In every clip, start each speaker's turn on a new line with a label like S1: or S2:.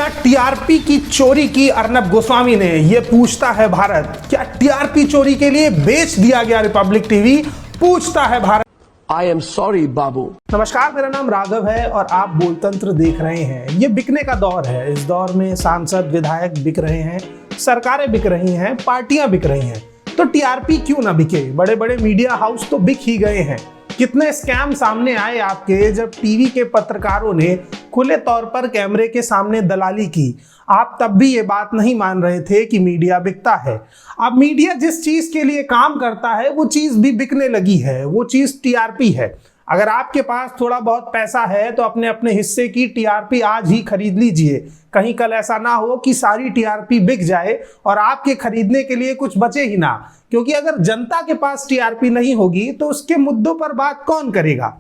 S1: क्या टीआरपी की चोरी की अर्नब गोस्वामी ने? ये पूछता है भारत। क्या टीआरपी चोरी के लिए बेच दिया गया रिपब्लिक टीवी? पूछता है भारत।
S2: आई एम सॉरी बाबू।
S1: नमस्कार, मेरा नाम राघव है और आप बोलतंत्र देख रहे हैं। ये बिकने का दौर है। इस दौर में सांसद विधायक बिक रहे हैं, सरकारें बिक रही हैं, पार्टियां बिक रही हैं। तो टीआरपी क्यों ना बिके? बड़े बड़े मीडिया हाउस तो बिक ही गए हैं। कितने स्कैम सामने आए आपके, जब टीवी के पत्रकारों ने खुले तौर पर कैमरे के सामने दलाली की। आप तब भी ये बात नहीं मान रहे थे कि मीडिया बिकता है। अब मीडिया जिस चीज के लिए काम करता है वो चीज भी बिकने लगी है। वो चीज टीआरपी है। अगर आपके पास थोड़ा बहुत पैसा है तो अपने अपने हिस्से की टीआरपी आज ही खरीद लीजिए। कहीं कल ऐसा ना हो कि सारी टीआरपी बिक जाए और आपके खरीदने के लिए कुछ बचे ही ना। क्योंकि अगर जनता के पास टीआरपी नहीं होगी तो उसके मुद्दों पर बात कौन करेगा?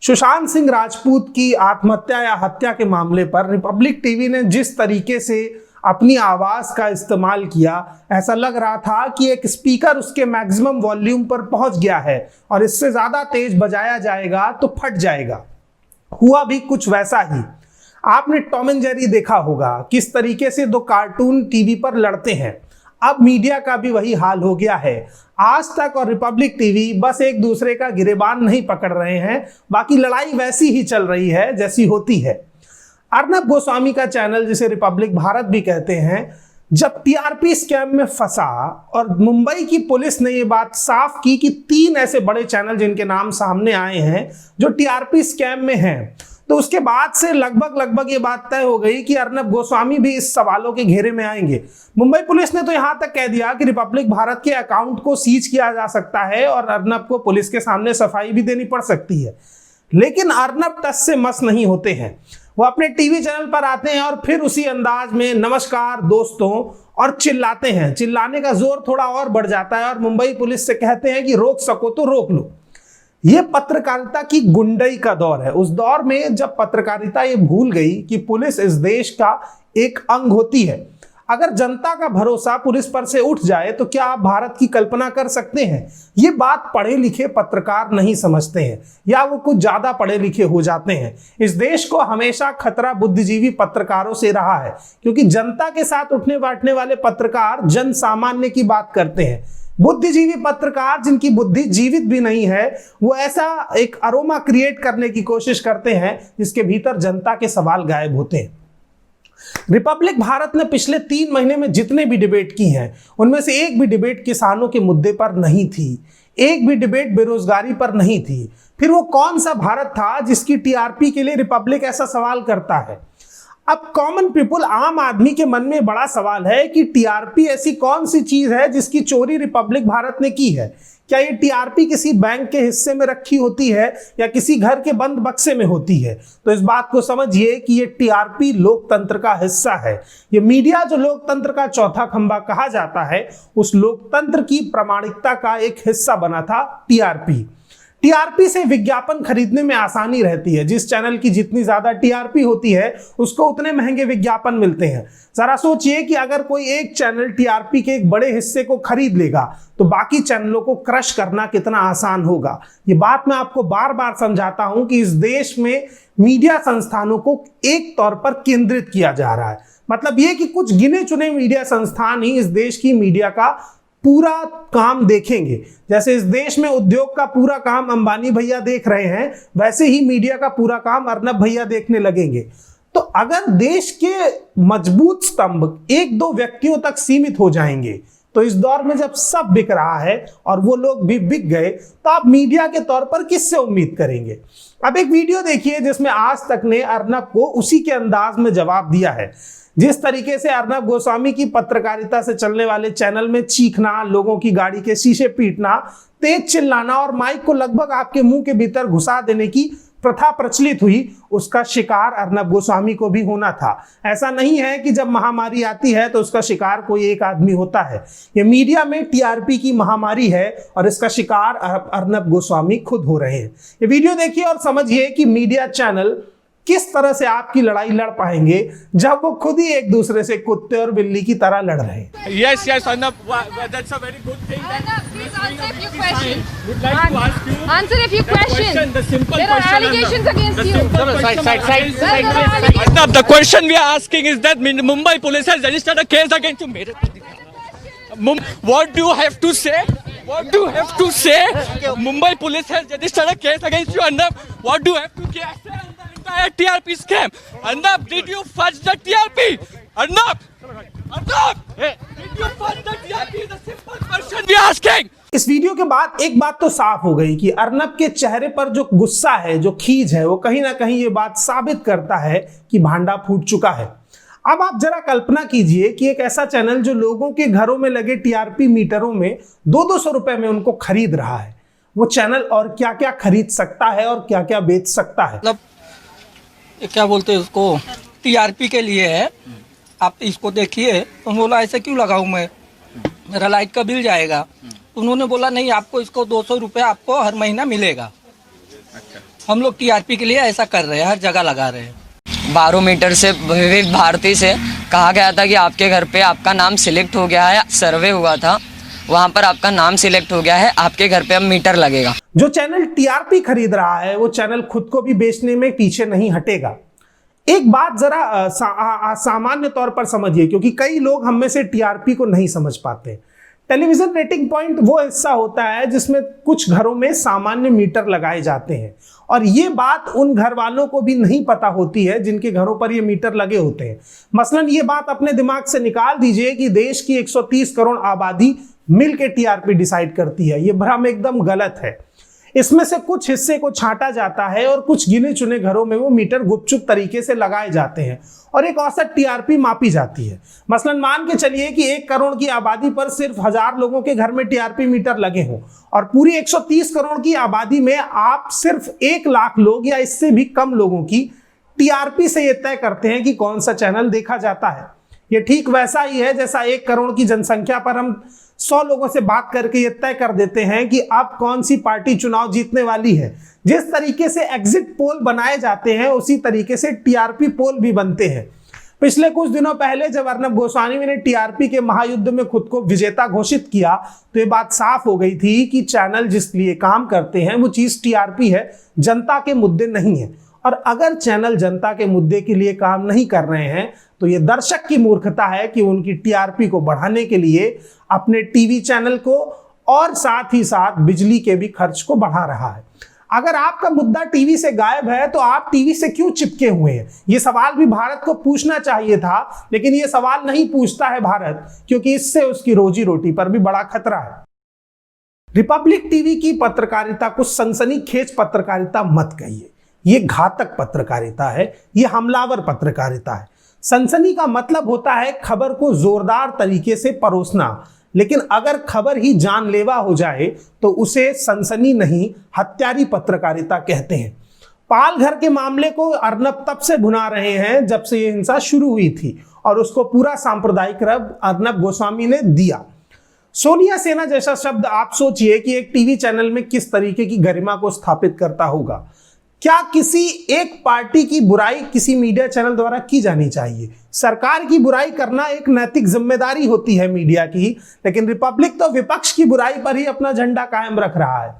S1: सुशांत सिंह राजपूत की आत्महत्या या हत्या के मामले पर रिपब्लिक टीवी ने जिस तरीके से अपनी आवाज का इस्तेमाल किया, ऐसा लग रहा था कि एक स्पीकर उसके मैक्सिमम वॉल्यूम पर पहुंच गया है और इससे ज्यादा तेज बजाया जाएगा तो फट जाएगा। हुआ भी कुछ वैसा ही। आपने टॉम एंड जेरी देखा होगा, किस तरीके से दो कार्टून टीवी पर लड़ते हैं। अब मीडिया का भी वही हाल हो गया है। आज तक और रिपब्लिक टीवी बस एक दूसरे का गिरेबान नहीं पकड़ रहे हैं, बाकी लड़ाई वैसी ही चल रही है जैसी होती है। अर्नब गोस्वामी का चैनल, जिसे रिपब्लिक भारत भी कहते हैं, जब टीआरपी स्कैम में फंसा और मुंबई की पुलिस ने ये बात साफ की कि 3 ऐसे बड़े चैनल जिनके नाम सामने आए हैं जो टीआरपी स्कैम में हैं, तो उसके बाद से लगभग ये बात तय हो गई कि अर्नब गोस्वामी भी इस सवालों के घेरे में आएंगे। मुंबई पुलिस ने तो यहां तक कह दिया कि रिपब्लिक भारत के अकाउंट को सीज किया जा सकता है और अर्नब को पुलिस के सामने सफाई भी देनी पड़ सकती है। लेकिन अर्नब टस से मस नहीं होते हैं। वो अपने टीवी चैनल पर आते हैं और फिर उसी अंदाज में नमस्कार दोस्तों और चिल्लाते हैं। चिल्लाने का जोर थोड़ा और बढ़ जाता है और मुंबई पुलिस से कहते हैं कि रोक सको तो रोक लो। ये पत्रकारिता की गुंडई का दौर है। उस दौर में जब पत्रकारिता ये भूल गई कि पुलिस इस देश का एक अंग होती है। अगर जनता का भरोसा पुलिस पर से उठ जाए तो क्या आप भारत की कल्पना कर सकते हैं? ये बात पढ़े लिखे पत्रकार नहीं समझते हैं, या वो कुछ ज्यादा पढ़े लिखे हो जाते हैं। इस देश को हमेशा खतरा बुद्धिजीवी पत्रकारों से रहा है, क्योंकि जनता के साथ उठने बैठने वाले पत्रकार जन सामान्य की बात करते हैं। बुद्धिजीवी पत्रकार, जिनकी बुद्धि जीवित भी नहीं है, वो ऐसा एक अरोमा क्रिएट करने की कोशिश करते हैं जिसके भीतर जनता के सवाल गायब होते हैं। रिपब्लिक भारत ने पिछले 3 महीने में जितने भी डिबेट की हैं, उनमें से एक भी डिबेट किसानों के मुद्दे पर नहीं थी, एक भी डिबेट बेरोजगारी पर नहीं थी। फिर वो कौन सा भारत था जिसकी टीआरपी के लिए रिपब्लिक ऐसा सवाल करता है? अब कॉमन पीपुल, आम आदमी के मन में बड़ा सवाल है कि टीआरपी ऐसी कौन सी चीज है जिसकी चोरी रिपब्लिक भारत ने की है? क्या ये टीआरपी किसी बैंक के हिस्से में रखी होती है या किसी घर के बंद बक्से में होती है? तो इस बात को समझिए कि ये टीआरपी लोकतंत्र का हिस्सा है। ये मीडिया जो लोकतंत्र का चौथा खंभा कहा जाता है, उस लोकतंत्र की प्रामाणिकता का एक हिस्सा बना था टीआरपी। टीआरपी से विज्ञापन खरीदने में आसानी रहती है। जिस चैनल की जितनी ज्यादा टीआरपी होती है उसको उतने महंगे विज्ञापन मिलते हैं। जरा सोचिए कि अगर कोई एक चैनल टीआरपी के एक बड़े हिस्से को खरीद लेगा तो बाकी चैनलों को क्रश करना कितना आसान होगा। ये बात मैं आपको बार बार समझाता हूं कि इस देश में मीडिया संस्थानों को एक तौर पर केंद्रित किया जा रहा है। मतलब ये कि कुछ गिने चुने मीडिया संस्थान ही इस देश की मीडिया का पूरा काम देखेंगे। जैसे इस देश में उद्योग का पूरा काम अंबानी भैया देख रहे हैं, वैसे ही मीडिया का पूरा काम अर्नब भैया देखने लगेंगे। तो अगर देश के मजबूत स्तंभ 1-2 व्यक्तियों तक सीमित हो जाएंगे, तो इस दौर में जब सब बिक रहा है और वो लोग भी बिक गए, तो आप मीडिया के तौर पर किससे उम्मीद करेंगे? अब एक वीडियो देखिए जिसमें आज तक ने अर्नब को उसी के अंदाज में जवाब दिया है। जिस तरीके से अर्नब गोस्वामी की पत्रकारिता से चलने वाले चैनल में चीखना, लोगों की गाड़ी के शीशे पीटना, तेज चिल्लाना और माइक को लगभग आपके मुंह के भीतर घुसा देने की प्रथा प्रचलित हुई, उसका शिकार अर्नब गोस्वामी को भी होना था। ऐसा नहीं है कि जब महामारी आती है तो उसका शिकार कोई एक आदमी होता है। ये मीडिया में टीआरपी की महामारी है और इसका शिकार अर्नब गोस्वामी खुद हो रहे हैं। ये वीडियो देखिए और समझिए कि मीडिया चैनल किस तरह से आपकी लड़ाई लड़ पाएंगे जब वो खुद ही एक दूसरे से कुत्ते और बिल्ली की तरह लड़ रहे हैं?
S3: Yes, Arnab, that's a very good thing.
S4: Arnab, please answer a few questions.
S3: Would like to ask you.
S4: Answer a few questions.
S3: The simple
S4: There are
S3: question.
S4: allegations against
S3: The
S4: you.
S3: simple question.
S4: Side.
S3: Arnab, the question we are asking is that Mumbai police has registered a case against you. What do you have to say? What do you have to say? Mumbai police has registered a case against you, Arnab. What do you have to say on the entire TRP scam? Arnab, did you fudge the TRP? Arnab! Arnab! Did you fudge the TRP? The simple question we are asking.
S1: इस video के बाद एक बात तो साफ हो गई कि अर्नब के चेहरे पर जो गुस्सा है, जो खीज है, वो कहीं ना कहीं ये बात साबित करता है कि भांडा फूट चुका है। अब आप जरा कल्पना कीजिए कि एक ऐसा चैनल जो लोगों के घरों में लगे टीआरपी मीटरों में 200 रुपए में उनको खरीद रहा है, वो चैनल और क्या क्या खरीद सकता है और क्या क्या बेच सकता है।
S5: मतलब क्या बोलते हैं उसको, टीआरपी के लिए है, आप इसको देखिए। तो बोला ऐसे क्यों लगाऊं मैं, मेरा लाइट का बिल जाएगा। उन्होंने बोला नहीं, आपको इसको 200 रुपये आपको हर महीना मिलेगा। हम लोग टीआरपी के लिए ऐसा कर रहे हैं, हर जगह लगा रहे हैं।
S6: 12 मीटर से विविध भारती से कहा गया था कि आपके घर पे आपका नाम सिलेक्ट हो गया है, सर्वे हुआ था, वहां पर आपका नाम सिलेक्ट हो गया है, आपके घर पे अब मीटर लगेगा।
S1: जो चैनल टीआरपी खरीद रहा है वो चैनल खुद को भी बेचने में पीछे नहीं हटेगा। एक बात जरा सामान्य तौर पर समझिए, क्योंकि कई लोग हम में से टीआरपी को नहीं समझ पाते। टेलीविजन रेटिंग पॉइंट वो हिस्सा होता है जिसमें कुछ घरों में सामान्य मीटर लगाए जाते हैं, और ये बात उन घर वालों को भी नहीं पता होती है जिनके घरों पर ये मीटर लगे होते हैं। मसलन ये बात अपने दिमाग से निकाल दीजिए कि देश की 130 करोड़ आबादी मिलकर टीआरपी डिसाइड करती है। ये भ्रम एकदम गलत है। इसमें से कुछ हिस्से को छांटा जाता है और कुछ गिने चुने घरों में वो मीटर गुपचुप तरीके से लगाए जाते हैं और एक औसत टीआरपी मापी जाती है। मसलन मान के चलिए कि 1 करोड़ की आबादी पर सिर्फ 1000 लोगों के घर में टीआरपी मीटर लगे हों, और पूरी 130 करोड़ की आबादी में आप सिर्फ 1 लाख लोग या इससे भी कम लोगों की टीआरपी से यह तय करते हैं कि कौन सा चैनल देखा जाता है। यह ठीक वैसा ही है जैसा 1 करोड़ की जनसंख्या पर हम 100 लोगों से बात करके ये तय कर देते हैं कि अब कौन सी पार्टी चुनाव जीतने वाली है। जिस तरीके से एग्जिट पोल बनाए जाते हैं उसी तरीके से टीआरपी पोल भी बनते हैं। पिछले कुछ दिनों पहले जब अर्नब गोस्वामी ने टीआरपी के महायुद्ध में खुद को विजेता घोषित किया तो ये बात साफ हो गई थी कि चैनल जिस लिए काम करते हैं वो चीज टीआरपी है, जनता के मुद्दे नहीं है। और अगर चैनल जनता के मुद्दे के लिए काम नहीं कर रहे हैं तो ये दर्शक की मूर्खता है कि उनकी टीआरपी को बढ़ाने के लिए अपने टीवी चैनल को और साथ ही साथ बिजली के भी खर्च को बढ़ा रहा है। अगर आपका मुद्दा टीवी से गायब है तो आप टीवी से क्यों चिपके हुए हैं? ये सवाल भी भारत को पूछना चाहिए था, लेकिन ये सवाल नहीं पूछता है भारत, क्योंकि इससे उसकी रोजी रोटी पर भी बड़ा खतरा है। रिपब्लिक टीवी की पत्रकारिता को सनसनीखेज पत्रकारिता मत कहिए। ये घातक पत्रकारिता है, ये हमलावर पत्रकारिता है। सनसनी का मतलब होता है खबर को जोरदार तरीके से परोसना, लेकिन अगर खबर ही जानलेवा हो जाए तो उसे सनसनी नहीं, हत्यारी पत्रकारिता कहते हैं। पालघर के मामले को अर्नब तब से भुना रहे हैं जब से ये हिंसा शुरू हुई थी, और उसको पूरा सांप्रदायिक रंग अर्नब गोस्वामी ने दिया। सोनिया सेना जैसा शब्द आप सोचिए कि एक टीवी चैनल में किस तरीके की गरिमा को स्थापित करता होगा। क्या किसी एक पार्टी की बुराई किसी मीडिया चैनल द्वारा की जानी चाहिए? सरकार की बुराई करना एक नैतिक जिम्मेदारी होती है मीडिया की, लेकिन रिपब्लिक तो विपक्ष की बुराई पर ही अपना झंडा कायम रख रहा है।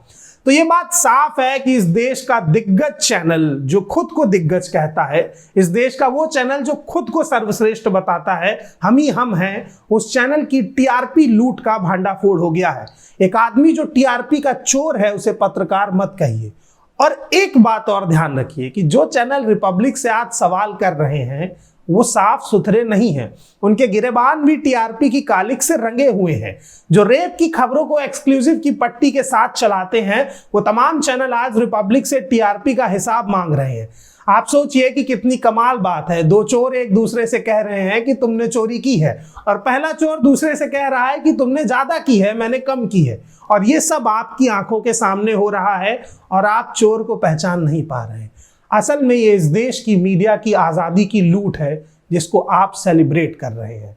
S1: तो ये बात साफ है कि इस देश का दिग्गज चैनल जो खुद को दिग्गज कहता है, इस देश का वो चैनल जो खुद को सर्वश्रेष्ठ बताता है, हम ही हम हैं, उस चैनल की टीआरपी लूट का भांडाफोड़ हो गया है। एक आदमी जो टीआरपी का चोर है उसे पत्रकार मत कहिए। और एक बात और ध्यान रखिए कि जो चैनल रिपब्लिक से आज सवाल कर रहे हैं वो साफ सुथरे नहीं हैं। उनके गिरेबान भी टीआरपी की कालिक से रंगे हुए हैं। जो रेप की खबरों को एक्सक्लूसिव की पट्टी के साथ चलाते हैं वो तमाम चैनल आज रिपब्लिक से टीआरपी का हिसाब मांग रहे हैं। आप सोचिए कि कितनी कमाल बात है। 2 चोर एक दूसरे से कह रहे हैं कि तुमने चोरी की है, और पहला चोर दूसरे से कह रहा है कि तुमने ज्यादा की है, मैंने कम की है, और ये सब आपकी आंखों के सामने हो रहा है और आप चोर को पहचान नहीं पा रहे हैं। असल में ये इस देश की मीडिया की आजादी की लूट है जिसको आप सेलिब्रेट कर रहे हैं।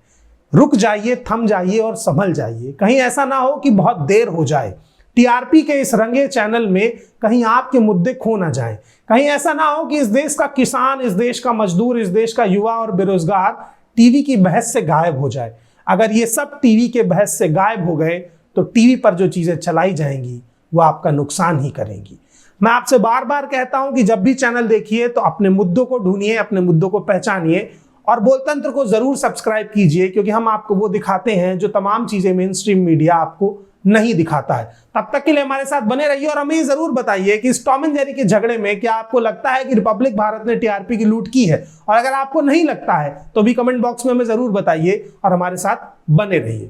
S1: रुक जाइए, थम जाइए और संभल जाइए, कहीं ऐसा ना हो कि बहुत देर हो जाए। टीआरपी के इस रंगे चैनल में कहीं आपके मुद्दे खो ना जाए। कहीं ऐसा ना हो कि इस देश का किसान, इस देश का मजदूर, इस देश का युवा और बेरोजगार टीवी की बहस से गायब हो जाए। अगर ये सब टीवी के बहस से गायब हो गए तो टीवी पर जो चीजें चलाई जाएंगी वो आपका नुकसान ही करेंगी। मैं आपसे बार बार कहता हूं कि जब भी चैनल देखिए तो अपने मुद्दों को ढूंढिए, अपने मुद्दों को पहचानिए और बोलतंत्र को जरूर सब्सक्राइब कीजिए, क्योंकि हम आपको वो दिखाते हैं जो तमाम चीजें मेन स्ट्रीम मीडिया आपको नहीं दिखाता है। तब तक के लिए हमारे साथ बने रहिए और हमें ये जरूर बताइए कि इस टॉम एंड जेरी के झगड़े में क्या आपको लगता है कि रिपब्लिक भारत ने टीआरपी की लूट की है, और अगर आपको नहीं लगता है तो भी कमेंट बॉक्स में हमें जरूर बताइए और हमारे साथ बने रहिए।